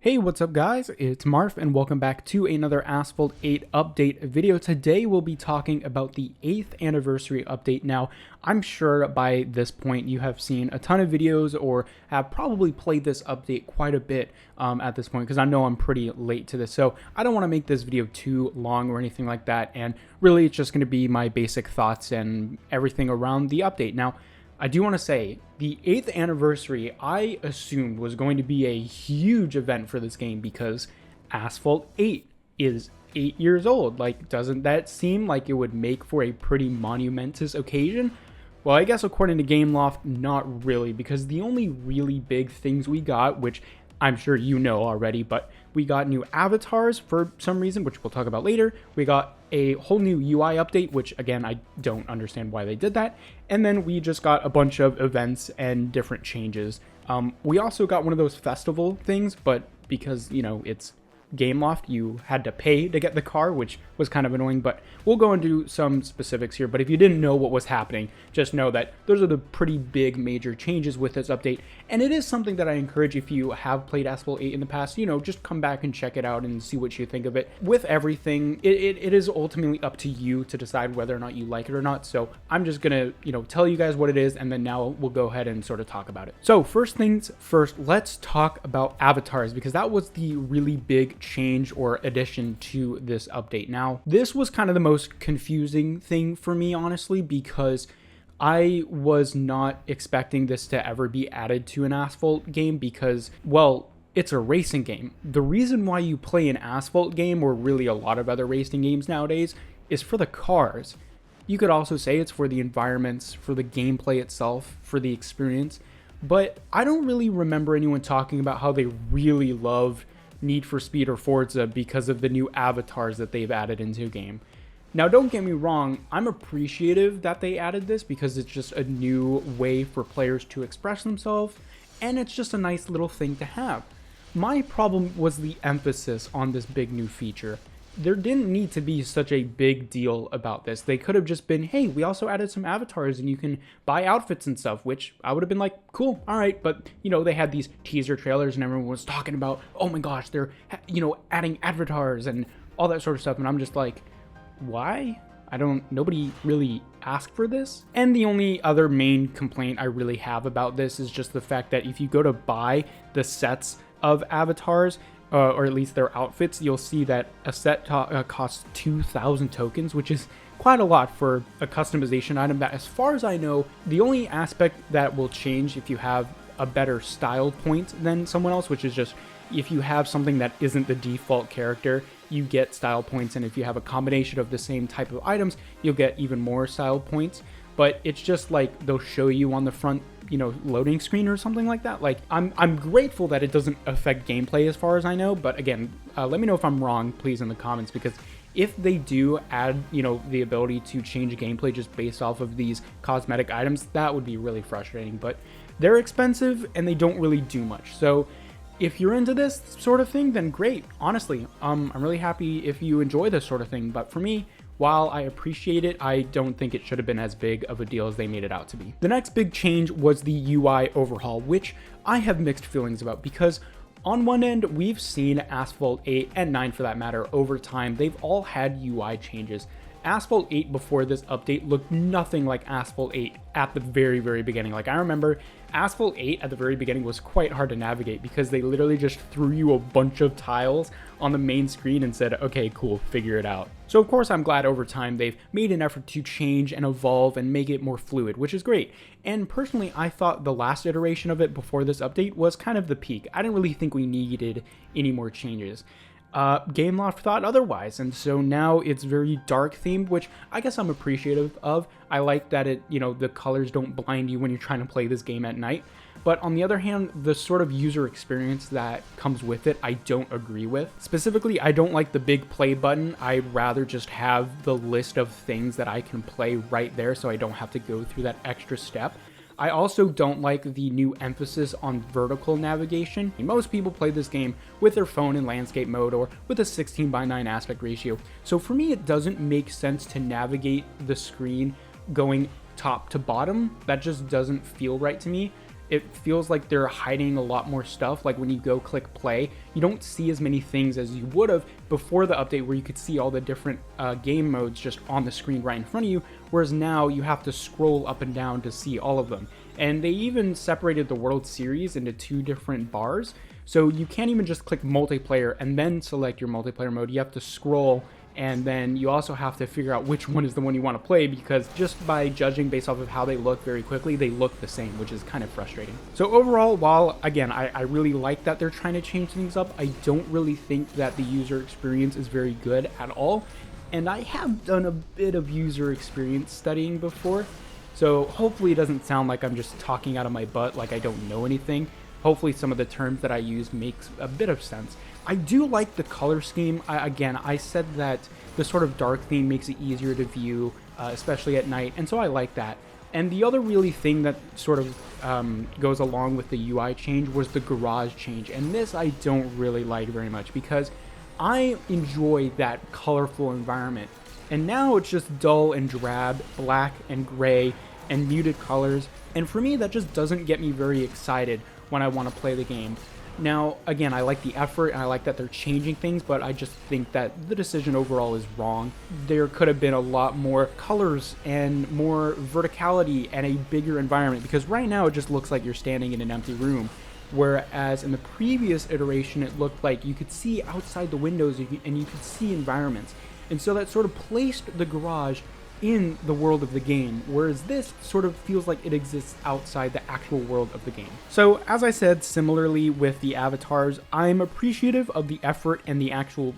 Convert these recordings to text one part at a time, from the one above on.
Hey, what's up guys? It's Marf and welcome back to another Asphalt 8 update video. Today we'll be talking about the 8th anniversary update. Now, I'm sure by this point you have seen a ton of videos or have probably played this update quite a bit at this point because I know I'm pretty late to this. So I don't want to make this video too long or anything like that, and really it's just going to be my basic thoughts and everything around the update. Now, I do want to say, the 8th anniversary I assumed was going to be a huge event for this game because Asphalt 8 is 8 years old. Like, doesn't that seem like it would make for a pretty monumentous occasion? Well, I guess according to GameLoft, not really, because the only really big things we got, which I'm sure you know already, but we got new avatars for some reason, which we'll talk about later. We got a whole new UI update, which again, I don't understand why they did that. And then we just got a bunch of events and different changes. We also got one of those festival things, but because, you know, it's GameLoft, you had to pay to get the car, which was kind of annoying, but we'll go into some specifics here. But if you didn't know what was happening, just know that those are the pretty big major changes with this update. And it is something that I encourage, if you have played Asphalt 8 in the past, you know, just come back and check it out and see what you think of it. With everything, it is ultimately up to you to decide whether or not you like it or not. So I'm just gonna, you know, tell you guys what it is, and then now we'll go ahead and sort of talk about it. So first things first, let's talk about avatars, because that was the really big change or addition to this update. Now, this was kind of the most confusing thing for me, honestly, because I was not expecting this to ever be added to an Asphalt game because, well, it's a racing game. The reason why you play an Asphalt game, or really a lot of other racing games nowadays, is for the cars. You could also say it's for the environments, for the gameplay itself, for the experience, but I don't really remember anyone talking about how they really loved Need for Speed or Forza because of the new avatars that they've added into the game. Now, don't get me wrong, I'm appreciative that they added this because it's just a new way for players to express themselves, and it's just a nice little thing to have. My problem was the emphasis on this big new feature. There didn't need to be such a big deal about this. They could have just been, hey, we also added some avatars and you can buy outfits and stuff, which I would have been like, cool, all right. But, you know, they had these teaser trailers and everyone was talking about, oh my gosh, they're, you know, adding avatars and all that sort of stuff. And I'm just like, why? Nobody really asked for this. And the only other main complaint I really have about this is just the fact that if you go to buy the sets of avatars, or at least their outfits, you'll see that a set costs 2,000 tokens, which is quite a lot for a customization item that, as far as I know, the only aspect that will change if you have a better style point than someone else, which is just if you have something that isn't the default character, you get style points, and if you have a combination of the same type of items, you'll get even more style points. But it's just like they'll show you on the front, you know, loading screen or something like that. Like, I'm grateful that it doesn't affect gameplay as far as I know, but again, let me know if I'm wrong, please, in the comments, because if they do add, you know, the ability to change gameplay just based off of these cosmetic items, that would be really frustrating. But they're expensive and they don't really do much. So if you're into this sort of thing, then great. Honestly, I'm really happy if you enjoy this sort of thing. But for me, while I appreciate it, I don't think it should have been as big of a deal as they made it out to be. The next big change was the UI overhaul, which I have mixed feelings about because on one end, we've seen Asphalt 8 and 9 for that matter over time. They've all had UI changes. Asphalt 8 before this update looked nothing like Asphalt 8 at the very, very beginning. Like, I remember Asphalt 8 at the very beginning was quite hard to navigate because they literally just threw you a bunch of tiles on the main screen and said, okay, cool, figure it out. So of course I'm glad over time they've made an effort to change and evolve and make it more fluid, which is great. And personally, I thought the last iteration of it before this update was kind of the peak. I didn't really think we needed any more changes. GameLoft thought otherwise, and so now it's very dark themed, which I guess I'm appreciative of. I like that it, you know, the colors don't blind you when you're trying to play this game at night. But on the other hand, the sort of user experience that comes with it, I don't agree with. Specifically, I don't like the big play button. I'd rather just have the list of things that I can play right there so I don't have to go through that extra step. I also don't like the new emphasis on vertical navigation. Most people play this game with their phone in landscape mode or with a 16:9 aspect ratio. So for me, it doesn't make sense to navigate the screen going top to bottom. That just doesn't feel right to me. it feels like they're hiding a lot more stuff. Like when you go click play, you don't see as many things as you would have before the update, where you could see all the different game modes just on the screen right in front of you, whereas now you have to scroll up and down to see all of them. And they even separated the World Series into 2 different bars, so you can't even just click multiplayer and then select your multiplayer mode. You have to scroll, and then you also have to figure out which one is the one you want to play, because just by judging based off of how they look very quickly, they look the same, which is kind of frustrating. So overall, while again, I really like that they're trying to change things up, I don't really think that the user experience is very good at all. And I have done a bit of user experience studying before, so hopefully it doesn't sound like I'm just talking out of my butt like I don't know anything. Hopefully some of the terms that I use makes a bit of sense. I do like the color scheme. Again, I said that the sort of dark theme makes it easier to view, especially at night, and so I like that. And the other really thing that sort of goes along with the UI change was the garage change, and this I don't really like very much because I enjoy that colorful environment. And now it's just dull and drab, black and gray and muted colors, and for me that just doesn't get me very excited when I want to play the game. Now, again, I like the effort and I like that they're changing things, but I just think that the decision overall is wrong. There could have been a lot more colors and more verticality and a bigger environment, because right now it just looks like you're standing in an empty room. Whereas in the previous iteration, it looked like you could see outside the windows and you could see environments. And so that sort of placed the garage in the world of the game, whereas this sort of feels like it exists outside the actual world of the game. So as I said, similarly with the avatars, I'm appreciative of the effort and the actual,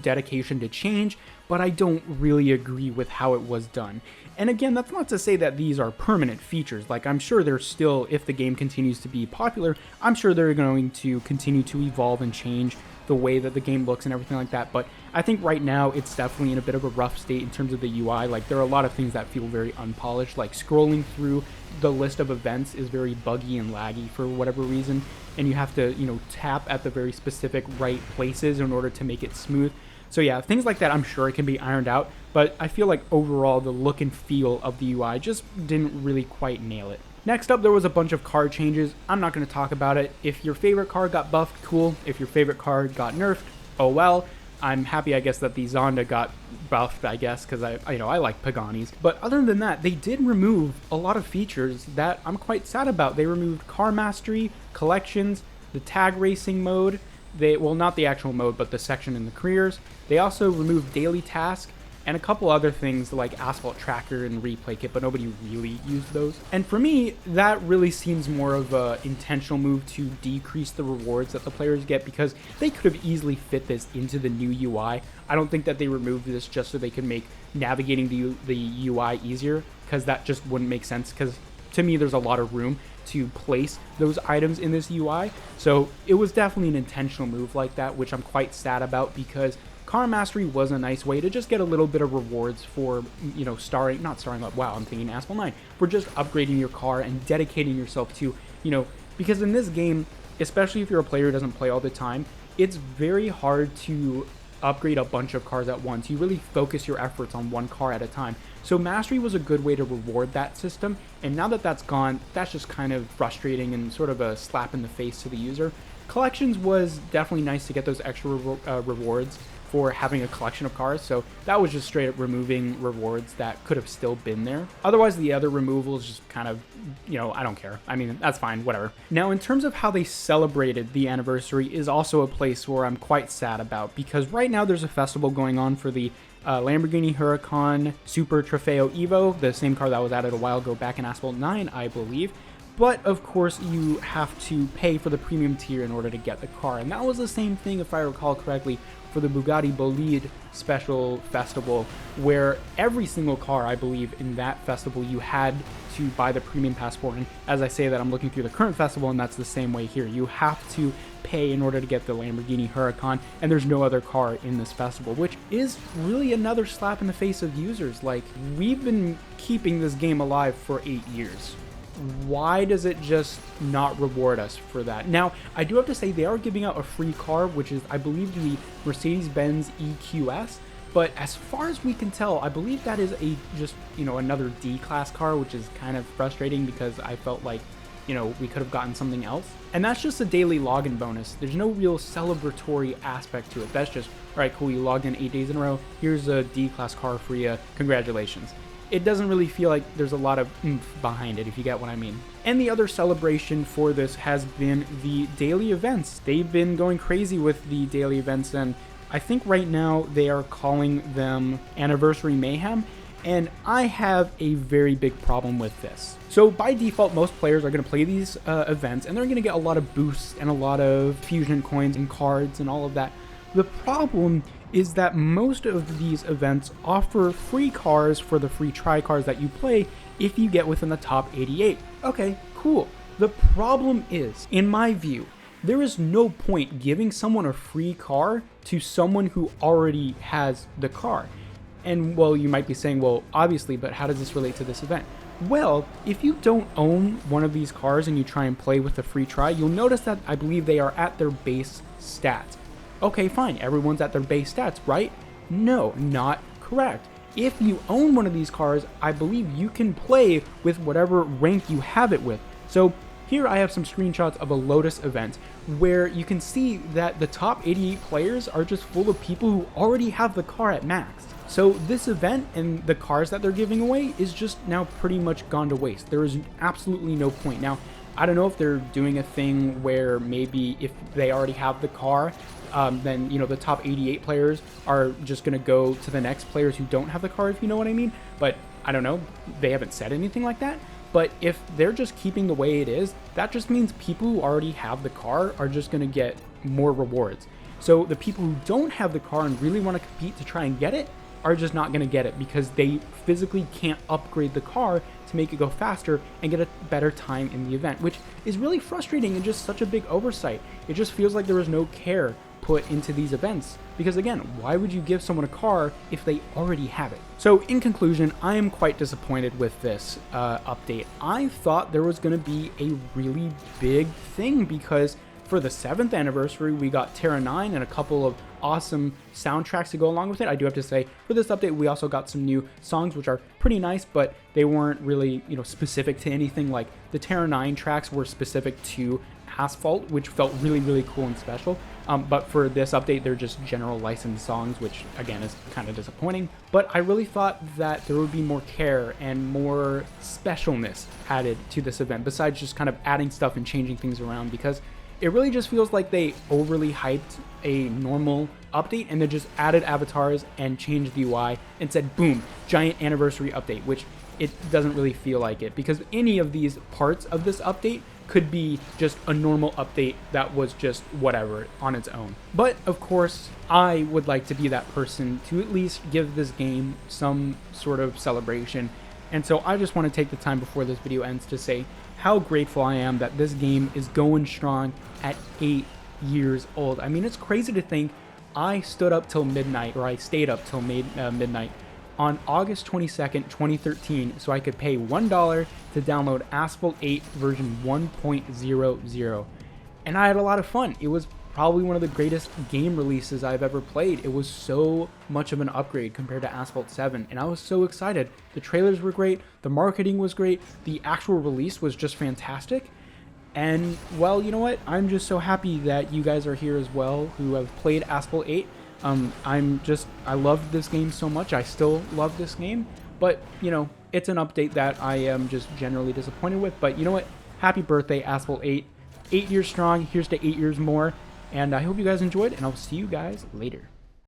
dedication to change, but I don't really agree with how it was done. And again, that's not to say that these are permanent features. Like, I'm sure they're still, if the game continues to be popular, I'm sure they're going to continue to evolve and change the way that the game looks and everything like that. But I think right now it's definitely in a bit of a rough state in terms of the UI. Like, there are a lot of things that feel very unpolished. Like, scrolling through the list of events is very buggy and laggy for whatever reason, and you have to, tap at the very specific right places in order to make it smooth. So yeah, things like that I'm sure it can be ironed out, but I feel like overall the look and feel of the UI just didn't really quite nail it. Next up, there was a bunch of card changes. I'm not going to talk about it. If your favorite card got buffed, cool. If your favorite card got nerfed, oh well. I'm happy, I guess, that the Zonda got buffed, I guess, because I like Pagani's. But other than that, they did remove a lot of features that I'm quite sad about. They removed Car Mastery, Collections, the Tag Racing mode. Well, not the actual mode, but the section in the careers. They also removed Daily Task and a couple other things like Asphalt Tracker and Replay Kit, but nobody really used those. And for me, that really seems more of an intentional move to decrease the rewards that the players get, because they could have easily fit this into the new UI. I don't think that they removed this just so they could make navigating the UI easier, because that just wouldn't make sense, because to me there's a lot of room to place those items in this UI. So it was definitely an intentional move like that, which I'm quite sad about, because Car Mastery was a nice way to just get a little bit of rewards for, wow, I'm thinking Asphalt 9, for just upgrading your car and dedicating yourself to, because in this game, especially if you're a player who doesn't play all the time, it's very hard to upgrade a bunch of cars at once. You really focus your efforts on one car at a time. So Mastery was a good way to reward that system, and now that that's gone, that's just kind of frustrating and sort of a slap in the face to the user. Collections was definitely nice to get those extra rewards for having a collection of cars, so that was just straight up removing rewards that could have still been there. Otherwise, the other removals just kind of, I don't care. I mean, that's fine, whatever. Now, in terms of how they celebrated the anniversary is also a place where I'm quite sad about, because right now there's a festival going on for the Lamborghini Huracan Super Trofeo Evo, the same car that was added a while ago back in Asphalt 9, I believe. But of course, you have to pay for the premium tier in order to get the car, and that was the same thing, if I recall correctly, for the Bugatti Bolide special festival, where every single car, I believe, in that festival you had to buy the premium passport. And as I say that, I'm looking through the current festival, and that's the same way here. You have to pay in order to get the Lamborghini Huracan, and there's no other car in this festival, which is really another slap in the face of users. Like, we've been keeping this game alive for 8 years. Why does it just not reward us for that? Now, I do have to say they are giving out a free car, which is, I believe, the Mercedes-Benz EQS, but as far as we can tell, I believe that is another D-class car, which is kind of frustrating, because I felt like, you know, we could have gotten something else. And that's just a daily login bonus. There's no real celebratory aspect to it. That's just, all right, cool, you logged in 8 days in a row. Here's a D-class car for you. Congratulations. It doesn't really feel like there's a lot of oomph behind it, if you get what I mean. And the other celebration for this has been the daily events. They've been going crazy with the daily events, and I think right now they are calling them Anniversary Mayhem, and I have a very big problem with this. So by default, most players are going to play these events, and they're going to get a lot of boosts and a lot of fusion coins and cards and all of that. The problem is that most of these events offer free cars for the free try cars that you play if you get within the top 88. Okay, cool. The problem is, in my view, there is no point giving someone a free car to someone who already has the car. And well, you might be saying, well, obviously, but how does this relate to this event? Well, if you don't own one of these cars and you try and play with the free try, you'll notice that I believe they are at their base stats. Okay, fine, everyone's at their base stats, right? No, not correct. If you own one of these cars, I believe you can play with whatever rank you have it with. So here I have some screenshots of a Lotus event where you can see that the top 88 players are just full of people who already have the car at max. So this event and the cars that they're giving away is just now pretty much gone to waste. There is absolutely no point. Now, I don't know if they're doing a thing where maybe if they already have the car, then, you know, the top 88 players are just going to go to the next players who don't have the car, if you know what I mean. But I don't know. They haven't said anything like that. But if they're just keeping the way it is, that just means people who already have the car are just going to get more rewards. So the people who don't have the car and really want to compete to try and get it are just not going to get it because they physically can't upgrade the car to make it go faster and get a better time in the event, which is really frustrating and just such a big oversight. It just feels like there was no care put into these events because, again, why would you give someone a car if they already have it? So in conclusion, I am quite disappointed with this update. I thought there was going to be a really big thing because for the 7th anniversary, we got Terra 9 and a couple of awesome soundtracks to go along with it. I do have to say, for this update, we also got some new songs, which are pretty nice, but they weren't really, you know, specific to anything. Like the Terra 9 tracks were specific to Asphalt, which felt really, really cool and special. But for this update, they're just general licensed songs, which again is kind of disappointing. But I really thought that there would be more care and more specialness added to this event, besides just kind of adding stuff and changing things around, because it really just feels like they overly hyped a normal update and then just added avatars and changed the UI and said, boom, giant anniversary update, which it doesn't really feel like it, because any of these parts of this update could be just a normal update that was just whatever on its own. But of course, I would like to be that person to at least give this game some sort of celebration. And so I just want to take the time before this video ends to say how grateful I am that this game is going strong at 8 years old. I mean, it's crazy to think I stood up till midnight, or I stayed up till midnight on August 22nd, 2013, so I could pay $1 to download Asphalt 8 version 1.00. And I had a lot of fun. It was probably one of the greatest game releases I've ever played. It was so much of an upgrade compared to Asphalt 7, and I was so excited. The trailers were great, the marketing was great, the actual release was just fantastic. And, well, you know what? I'm just so happy that you guys are here as well who have played Asphalt 8. I love this game so much. I still love this game, but, you know, it's an update that I am just generally disappointed with. But you know what? Happy birthday, Asphalt 8. 8 years strong. Here's to 8 years more. And I hope you guys enjoyed, and I'll see you guys later.